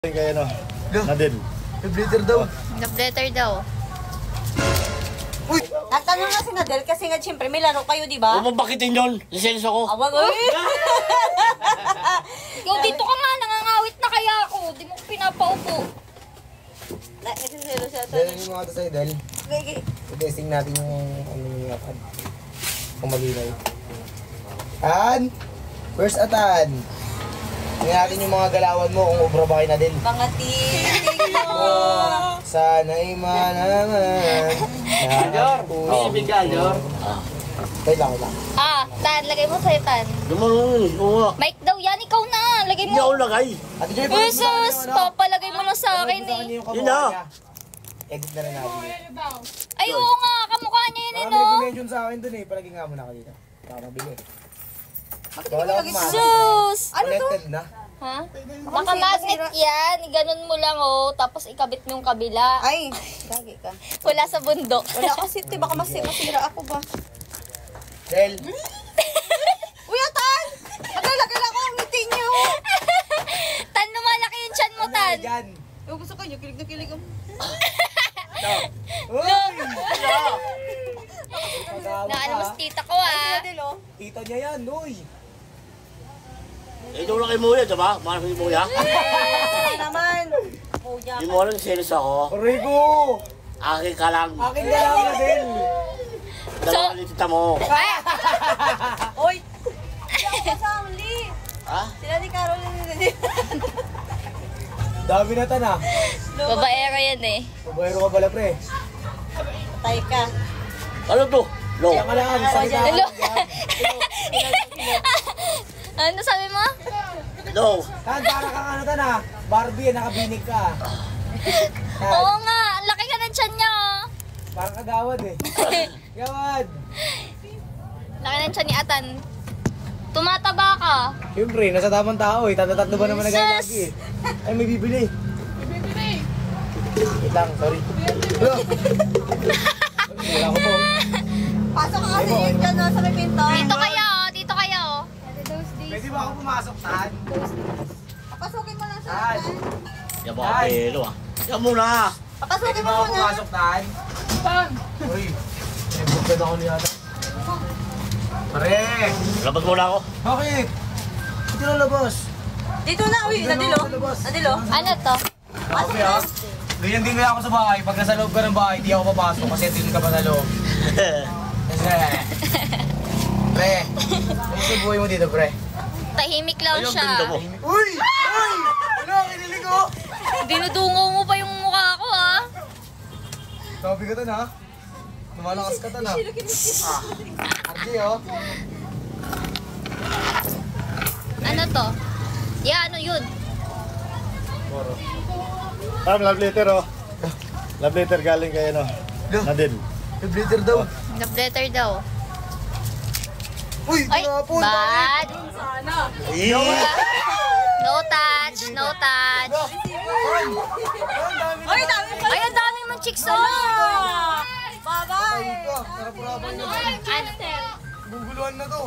Kaya no, Nadel. Nag-letter daw. Nag-letter daw. Uy! Natanong nga si Nadel kasi nga siyempre may laro kayo, di ba? Huwag mo bakitin yun. Lisenso ko. Awag, uy! Ikaw dito ka nga, nangangawit na kaya ako. Di mo ko pinapaupo. Naisisero siya. Dahil yung mga ito sa'yo, Del. Okay. I-testing natin yung ano yung apad. Kung malinaw. Tan! First atan! Tingnan natin yung mga galawan mo kung ubra ba kayo na din. Mga titig mo. Sana'y manaman. Jor! Ibig ka, Jor. Wait lang. Tan, lagay mo sa'yo, Tan. Dumarong, oo. Mike daw yan, ikaw na. Lagay Hindi mo. ako lagay. Ate Joy, Jesus, papalagay mo lang sa akin eh. Yun na. Edit na rin natin. Ay, oo nga, kamukha niya yun eh, Parang no? may nag-mention sa akin dun eh. Palagi nga muna ka dito. Para mabili. Wala akong mask. Jesus! Ano to? Connected na. Ha? Nakamagnet yan. Ganun mo lang, oh. Tapos ikabit mo yung kabila. Ay, lagi ka. Wala sa bundok. Wala kasi, te, baka masira ako ba? Del! Uy, Atan! Nagalagay lang ako ang ngiti niyo. Tan, lumalaki yung chan mo, Tan. Diyan! Yung gusto ko, yung kilig na kilig ang... Uy! Naano mo sa tita ko, ah. Nadel, oh. Tita niya yan, uy! Ito lang kay Muya, diba? Mahal ko si Muya. Ay, naman. Kuya. Hindi mo alam, serious ako. Rico! Akin ka lang. Akin ka lang na din! Dalawa ni tita mo. Uy! Hindi ako kasali. Ha? Sila ni Carol na nila. Dami na tan ah. Babaero yan eh. Pabayro ka pala pre. Patay ka. Ano to? Lo. Kaya ka lang, salita ka Hello? lang. Ano sabi mo? Lo. Tan, para kang ano tan ah. Barbie, nakabinig ka. Tan, Oo nga, ang laki ka ng chan niya, oh. parang kagawad eh. Gawad! Laki ng chan ni Atan. Tumataba ka. Siyempre, nasa tamang tao eh. Tatlo ba naman nagaya lagi eh. Ay, may bibili. Wait lang, sorry. Hello? Wala ko po. Pasok ka kasi yun dyan, no, sa may pinto. Dito kayo, oh. Dito kayo, oh. Pwede ba ako pumasok, Tan? Papasukin mo lang sa Tan! akin. Yan mo ka pelo ah. Yan muna. Pwede Papasukin ba mo ako muna. pumasok, Tan? Tan! Uy, nabugad ako niya. Pare! Labas muna ako. Bakit? Hindi na labas. Dito na, uy. Nadilo. Nadilo. Ano to? Okay ah. Ganyan din kaya ako sa bahay. Pag nasa loob ka ng bahay, di ako papasok kasi din ka pa sa loob. Kasi, pre, ano sa buhay mo dito, pre? Tahimik lang Ayun, siya. ganda mo. Uy! Uy! Ano, kinilig ko? Dinudungaw mo pa yung mukha ko, ah. Sabi ka tan ha? Lumalakas ka tan ha? RJ oh. Ano to? Yeah, ano yun? Love letter oh. Love letter galing kay ano, Nadel. Nag-letter daw. Nag-letter daw. Uy! Ay, tinapon! bad. Eh. No touch, no touch. Uy, dami pa. Ay, ang dami mong chicks, oh. Bye-bye. Sarap-rapan na. Ano? Guguluhan na to.